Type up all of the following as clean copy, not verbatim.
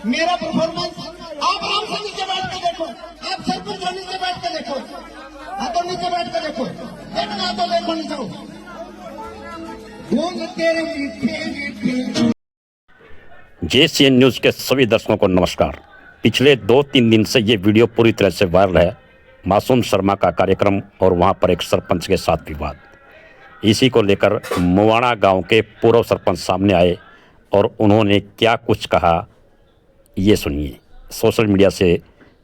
मेरा परफॉर्मेंस आप आराम से नीचे बैठ के देखो, आप सरपंच हो नीचे बैठ के देखो, हाँ तो नीचे बैठ के देखो, देखना तो देखो नहीं जाओ। तेरे मीठे JCN न्यूज़ के सभी दर्शकों को नमस्कार। पिछले 2-3 दिन से ये वीडियो पूरी तरह से वायरल है। मासूम शर्मा का कार्यक्रम और वहाँ पर एक सरपंच के साथ विवाद, इसी को लेकर मुवाना गांव के पूर्व सरपंच सामने आए और उन्होंने क्या कुछ कहा, ये सुनिए। सोशल मीडिया से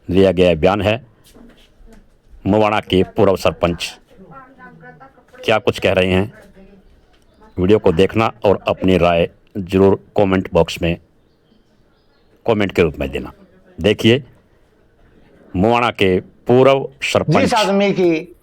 लिया गया बयान है। मुवाना के पूर्व सरपंच क्या कुछ कह रहे हैं, वीडियो को देखना और अपनी राय ज़रूर कमेंट बॉक्स में कमेंट के रूप में देना। देखिए, मुवाना के पूर्व सरपंच। जिस आदमी की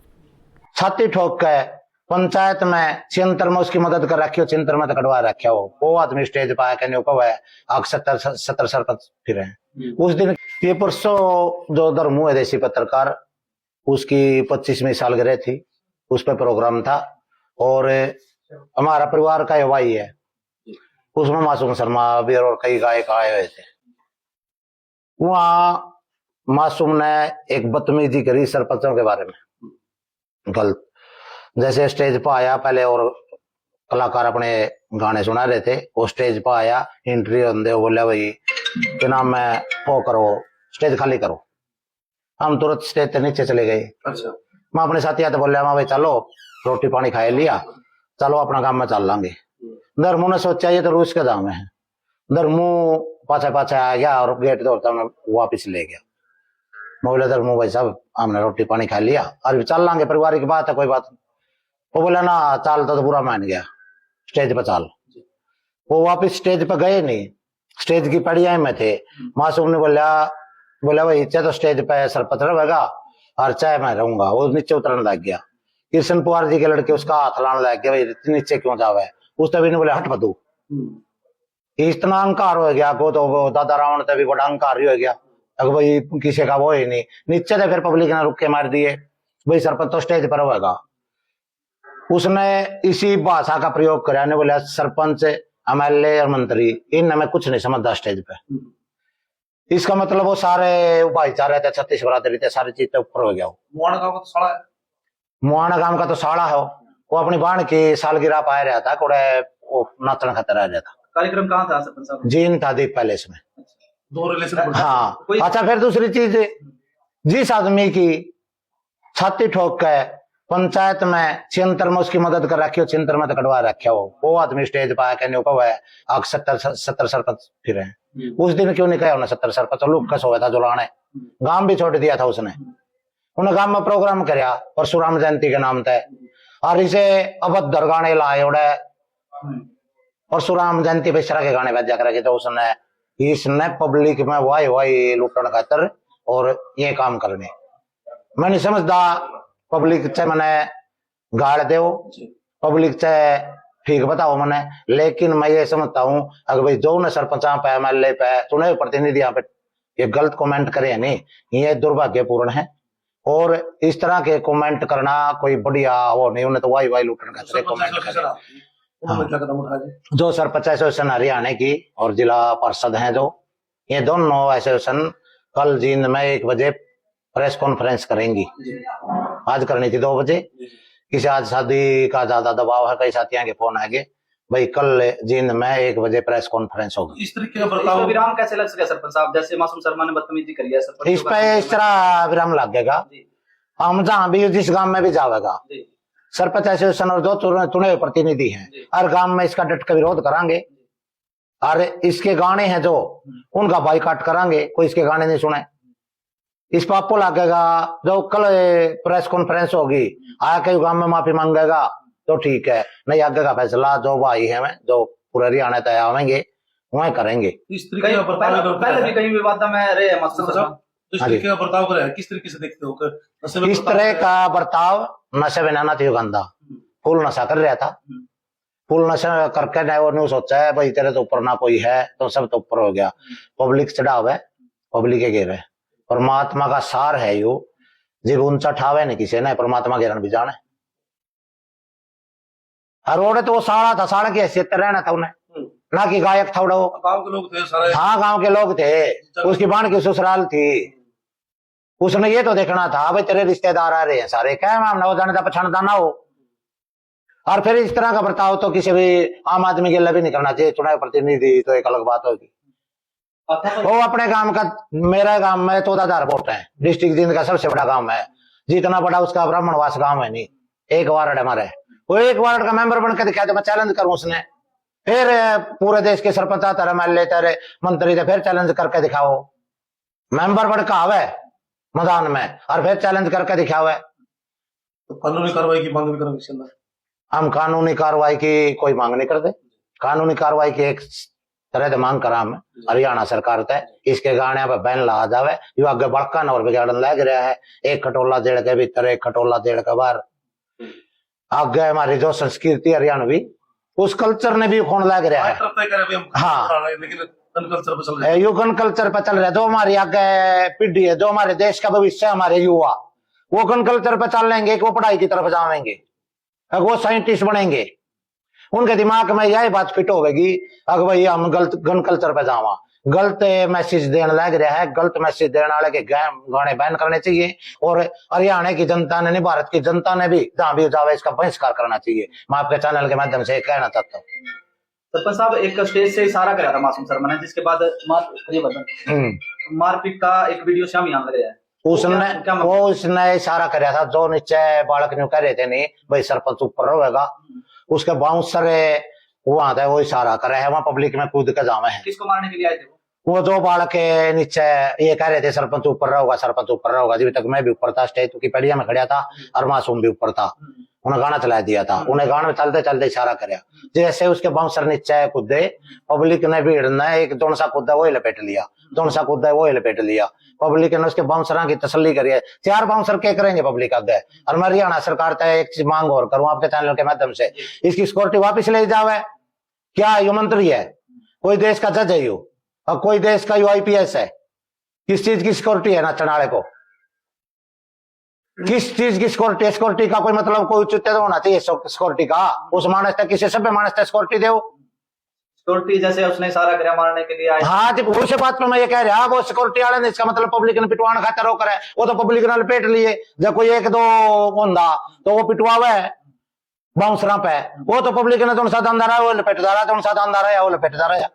छाती ठोक के पंचायत में चिंतर में उसकी मदद कर रखी हो, चिंतर में तो कटवा रखा हो, वो आदमी स्टेज पर आके नहीं कहो है 70 सरपंच फिर हैं। उस दिन ये परसों जो धर्मू है देसी पत्रकार, उसकी 25वीं सालगिरह थी, उस पर प्रोग्राम था और हमारा परिवार का भाई है, उसमें मासूम शर्मा भी और कई गायक आए हुए थे। वहां मासूम ने एक बदतमीजी करी सरपंचों के बारे में, गलत। जैसे स्टेज पर आया पहले और कलाकार अपने गाने सुना रहे थे, वो स्टेज पर आया, इंटरव्यू दे, बोले भाई क्या नाम है, वो करो, स्टेज खाली करो। हम तुरंत स्टेज से नीचे चले गए। अच्छा। मैं अपने साथी आते बोले, भाई चलो रोटी पानी खाए लिया, चलो अपना काम में चल लांगे। धर्मू ने सोचा ये तो रूस के दाम है। धर्मू पाछा पाछा आ गया और गेट तोड़ता वापिस ले गया। मैं बोला धर्मू भाई साहब हमने रोटी पानी खा लिया और चल लांगे, परिवार की बात है, कोई बात नहीं। वो बोला ना चाल तो बुरा मान गया, स्टेज पर चाल। वो वापिस स्टेज पर गए नहीं, स्टेज की पड़िया में थे। मासूम ने बोला भाई चाहे तो स्टेज पे सरपंच रहेगा और चाहे मैं रहूंगा। वो नीचे उतरने लग गया। कृष्ण पुआर जी के लड़के उसका हाथ लाने लग गया, भाई नीचे क्यों जावे। उस तभी ने बोले हट बदू। इतना अहंकार हो गया को, तो दादा रावण तभी बड़ा अहंकार हो गया। अगर भाई किसी का वो ही नहीं, नीचे से फिर पब्लिक ने रुके मार दिए, भाई सरपंच तो स्टेज पर होगा। उसने इसी भाषा का प्रयोग कराया, ने बोला सरपंच MLA और मंत्री इन में कुछ नहीं समझता स्टेज पे। इसका मतलब वो सारे भाईचारे थे, 36 बरादरी थे, सारी चीज ऊपर हो गया। मुआना गांव का तो साला है, मुआना गांव का तो साला है। वो अपनी बाण की सालगिरह पाया रहा था, कोड़े वो नाचन खतरा रहा था। कार्यक्रम कहाँ था सरपंच साहब? जीन था दीप पैलेस में। दो रिलेशन। हाँ। अच्छा, फिर दूसरी चीज, जिस आदमी की छाती ठोक के पंचायत में चिंतर में उसकी मदद कर रखी हो, चिंतर में तो कटवा रखा हो, वो आदमी स्टेज पर आके नहीं कहो है 70 सरपंच फिर हैं। उस दिन क्यों नहीं कहा उन्हें 70 सरपंच? लोग कस हुआ था जुलाने, गांव भी छोड़ दिया था उसने। उन्हें गांव में प्रोग्राम कराया परशुराम जयंती के नाम थे, और इसे अभद्र गाने लाए उड़े परशुराम जयंती पे इस तरह के गाने बजा कर, तो इसने पब्लिक में वाई लुटन खातर और ये काम करने। मैं नहीं समझदा पब्लिक चाहे मैंने गाड़ दो, पब्लिक चाहे ठीक बताओ मैंने, लेकिन मैं ये समझता हूँ अगर भाई जो ने सरपंच पे MLA पे चुने प्रतिनिधि पे ये गलत कमेंट करे नहीं, ये दुर्भाग्यपूर्ण है। और इस तरह के कमेंट करना कोई बढ़िया वो नहीं, उन्हें तो वाई लुटन खातर कमेंट करे। जो सरपंच एसोसिएशन हरियाणा की और जिला पार्षद हैं, जो ये दोनों एसोसिएशन कल जींद में 1 बजे प्रेस कॉन्फ्रेंस करेंगी। आज करनी थी 2 बजे, किसी आज शादी का ज्यादा दबाव है, कई साथियों के फोन आएंगे, भाई कल जींद में 1 बजे प्रेस कॉन्फ्रेंस होगी। इस तरीके का बर्ताव विराम कैसे लग सके सरपंच साहब? जैसे मासूम शर्मा ने बदतमीजी करी है, इस पे इस तरह विराम लगेगा। हम जहाँ भी जिस गांव में भी जाएगा सरपंच एसोसिएशन और जो चुने हुए प्रतिनिधि हैं, हर गांव में इसका डट कर विरोध करांगे। और इसके गाने हैं जो उनका बाइकाट करांगे, कोई इसके गाने नहीं सुने। इस पर आपको लगेगा जो कल प्रेस कॉन्फ्रेंस होगी आके गांव में माफी मांगेगा तो ठीक है, नहीं आगे का फैसला जो भाई है जो पूरे हरियाणा तय आवेंगे वही करेंगे। इस तरीके का पहले भी कहीं विवाद में रहे हैं मास्टर साहब, इस तरीके का बर्ताव करे, किस तरीके से देखते हो? इस तरह का बर्ताव नशे में नाना थी गंदा, फुल नशा कर रहा था, फुल नशा करके नहीं सोचा है भाई तेरे तो ऊपर ना कोई है तो सब तो ऊपर हो गया। पब्लिक चढ़ाव है, पब्लिक के घेरे, परमात्मा का सार है यू, जब ऊंचा ठावे नहीं किसी ने, परमात्मा घेरन भी जाने। हर रोड तो वो साड़ा था, साड़ा की हैसियत रहना था उन्हें, ना कि गायक था वो। गांव के लोग थे सारे। हाँ, गांव के लोग थे, उसकी बाण की ससुराल थी। उसने ये तो देखना था भाई तेरे रिश्तेदार आ रहे हैं सारे, क्या मामला हो जाने का पछाणदा ना हो। और फिर इस तरह का बर्ताव तो किसी भी आम आदमी के लिए भी नहीं करना चाहिए। चुनाव प्रतिनिधि तो एक अलग बात होगी। वो अपने गांव का, मेरा गांव में 14,000 वोट है, डिस्ट्रिक्ट जींद का सबसे बड़ा गांव है, जितना बड़ा उसका ब्राह्मणवास गांव है नहीं, एक वार्ड हमारे। वो एक वार्ड का मेंबर बनकर दिखाया तो मैं चैलेंज करूं उसने। फिर पूरे देश के सरपंच तेरे एमएलए तेरे मंत्री थे, फिर चैलेंज करके दिखाओ। मेंबर बढ़ आवे मैदान में और फिर चैलेंज करके दिखावे। तो कानूनी कार्रवाई की मांग भी करेंगे। हम कानूनी कार्रवाई की कोई मांग नहीं करते। कानूनी कार्रवाई की एक तरह मांग करा हम हरियाणा सरकार तय, इसके गाने पे बैन ला जावे। यो आगे बड़का और बिगाड़न लग रहा है। एक खटोला जेड़ के भीतर, एक खटोला जेड़ के बाहर। आगे हमारी जो संस्कृति हरियाणवी, उस कल्चर ने भी खोन लग रहा है। हाँ, यू गन कल्चर पे चल रहा है। जो हमारी आगे पीढ़ी है, जो हमारे देश का भविष्य है, हमारे युवा, वो गन कल्चर पे चल लेंगे, वो पढ़ाई की तरफ जाएंगे, वो साइंटिस्ट बनेंगे। उनके दिमाग में यही बात फिट होगी, अगर भाई हम गलत गन कल्चर पे जावा, गलत मैसेज देने लग रहा है। गलत मैसेज देने वाले के गाने बैन करने चाहिए। और हरियाणा की जनता ने नहीं, भारत की जनता ने भी जहां भी जावे इसका बहिष्कार करना चाहिए। मैं आपके चैनल के माध्यम से कहना चाहता हूँ। सरपंच साहब, एक स्टेज से इशारा करा था मासूम शर्मा ने, जिसके बाद मारपीट का एक वीडियो शाम यहाँ लग रहा है। उसने इशारा कराया था, जो नीचे बालक ने कह रहे थे नहीं भाई सरपंच ऊपर रहेगा, उसके बाउंसर वहां था, वो इशारा कर रहे हैं, वहां पब्लिक में कूद के जावे हैं। किसको मारने के लिए आए थे वो जो बालक के नीचे ये कह रहे थे सरपंच ऊपर रहोगा, सरपंच ऊपर रहोगा। जब तक मैं भी ऊपर था, स्टेज की पड़िया में खड़ा था और मासूम भी ऊपर था। उन्हें गाना चला दिया था, उन्हें गाना में चलते चलते इशारा कराया। जैसे उसके बाउंसर नीचे कूदे, पब्लिक ने भीड़ ने एक जोनसा कूदा वो लपेट लिया, जोनसा कूदा वो लपेट लिया। पब्लिक ने उसके बाउंसर की तसल्ली करी है। 4 बाउंसर क्या करेंगे पब्लिक आगे। और मैं हरियाणा सरकार तय एक चीज मांग और करूं आपके चैनल के माध्यम से, इसकी सिक्योरिटी वापिस ले जावे। क्या यू मंत्री है, कोई देश का जज है यू, और कोई देश का यू आईपीएस है? किस चीज की सिक्योरिटी है नाचनाले को? किस चीज की सिक्योरिटी? सिक्योरिटी का कोई मतलब कोई उचित होना चाहिए सिक्योरिटी का। उस मानस तक किसी सभ्य मानस तक सिक्योरिटी दो। सिक्योरिटी जैसे उसने सारा गिरा मारने के लिए आए। हाँ, उस बात पे मैं ये कह रहा, वो सिक्योरिटी वाले ने, इसका मतलब पब्लिक ने पिटवाना खातर वो करे। वो तो पब्लिक ने लपेट लिए। जब कोई 1-2 होंदा तो वो पिटवावे बाउंसरा पे, वो तो पब्लिक ने तो साथ अंदर है वो लपेटदा रहा, तो साथ अंदर है वो लपेटदा रहा।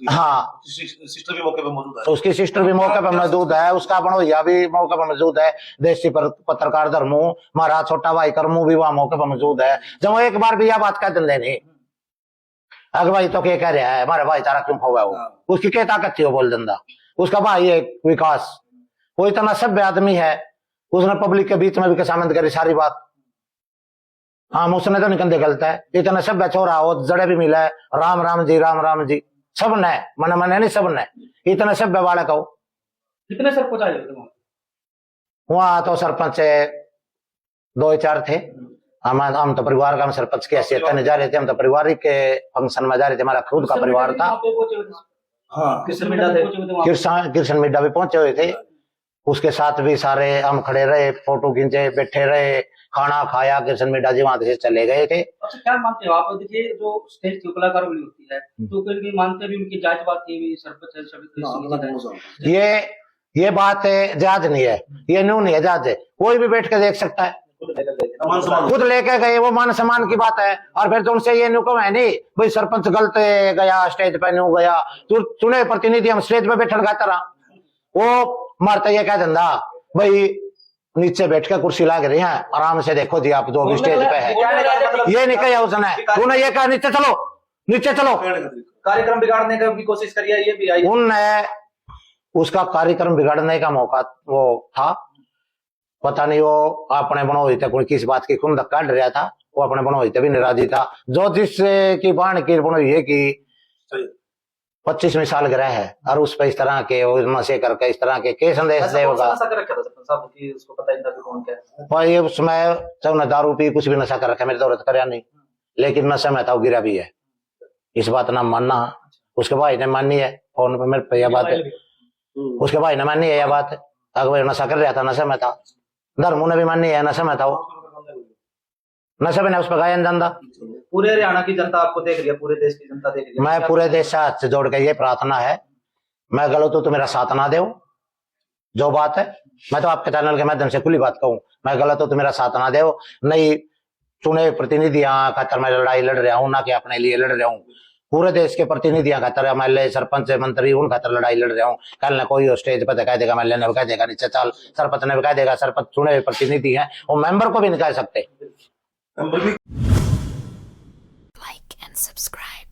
हाँ, सिस्टर भी मौके पे मौजूद है। उसकी सिस्टर भी मौके पे मौजूद है, उसका भैया भी मौके पे मौजूद है, देशी पत्रकार धर्मू, हमारा छोटा भाई करमू भी वहां मौके पे मौजूद है। जब एक बार भी यह बात कह दें नहीं, अगर भाई तो क्या कह रहा है हमारे भाई तारा क्यों खोवा, वो उसकी क्या ताकत थी वो बोल देंदा। उसका भाई है विकास, वो इतना सभ्य आदमी है, उसने पब्लिक के बीच में भी सामने करी सारी बात। हाँ, उसने तो निकल गलत है। इतना सभ्य छोरा हो, जड़े भी मिला है, राम राम जी राम राम जी सब ने मन नहीं, सब ने इतने सभ्य वाले कहो। कितने सरपंच आए वहां? तो सरपंच 2-4 थे। हम तो परिवार का, हम सरपंच की हैसियत नहीं जा रहे थे, हम तो पारिवारिक के फंक्शन में जा रहे थे, हमारा खुद का परिवार था। कृष्ण मिड्डा भी पहुंचे हुए थे, उसके साथ भी सारे हम खड़े रहे, फोटो खींचे, बैठे रहे, खाना खाया। कृष्ण मिड्डा जी वहां से चले गए थे। अच्छा, क्या मानते हो आप? देखिए, जो स्टेज की कलाकार होती है तो कहीं मानते भी उनकी जायज बात है, सरपंच ये बात जायज नहीं है, ये न्यू नहीं है, जायज है। कोई भी बैठ के देख सकता है, खुद लेके गए, वो मान सम्मान की बात है। और फिर तुमसे ये न्यू कम है नहीं भाई सरपंच गलत गया स्टेज पे, न्यू गया तू चुने प्रतिनिधि, हम स्टेज पे बैठन गाता रहा। वो मारता ये कह देंदा भाई नीचे बैठ के कुर्सी लाग रही है, आराम से देखो जी आप जो भी स्टेज पे है। ये नहीं कहा उसने, तूने ये कहा नीचे चलो, नीचे चलो। कार्यक्रम बिगाड़ने का भी कोशिश करी है, ये भी आई। उनने उसका कार्यक्रम बिगाड़ने का मौका वो था, पता नहीं वो अपने बनोई थे, कोई किस बात की खुंदक काट रहा था, वो अपने बनोई थे भी नाराजी था। जो जिस की बाण की बनोई है कि 25वीं सालगिरह है, और उस पर इस तरह के नशे करके इस तरह के संदेश देगा भाई। उसमें चाहे दारू पी, कुछ भी नशा कर रखा, मेरी दौलत कर नहीं, लेकिन नशा में था गिरा भी है। इस बात ना मानना, उसके भाई ने मानी है फोन पे मेरे पे यह बात है, उसके भाई ने मानी है यह बात। अगर नशा कर रहा था, नशा में था, धर्मू ने भी मानी है नशा में था वो। नशे में उस पर गायन धंधा। पूरे हरियाणा की जनता आपको देख रही है, पूरे देश की जनता देख रही है। मैं पूरे देश से हाथ से जोड़ के ये प्रार्थना है, मैं गलत हूं तो मेरा साथ ना दो। जो बात है मैं तो आपके चैनल के माध्यम से खुली बात कहूं, मैं गलत हूं तो मेरा साथ ना दो। नहीं चुने प्रतिनिधियां खातर मैं लड़ाई लड़ रहा हूं, ना कि अपने लिए लड़ रहा हूं। पूरे देश के प्रतिनिधियां खातर, एमएलए सरपंच मंत्री उन खातर लड़ाई लड़ रहा हूं। कल न कोई स्टेज पर कह देगा, एमएलए ने कह देगा नीचे चल, सरपंच ने कह देगा, सरपंच चुने हुए प्रतिनिधि हैं, वो मेंबर को भी नहीं कह सकते। नंबर भी like and subscribe.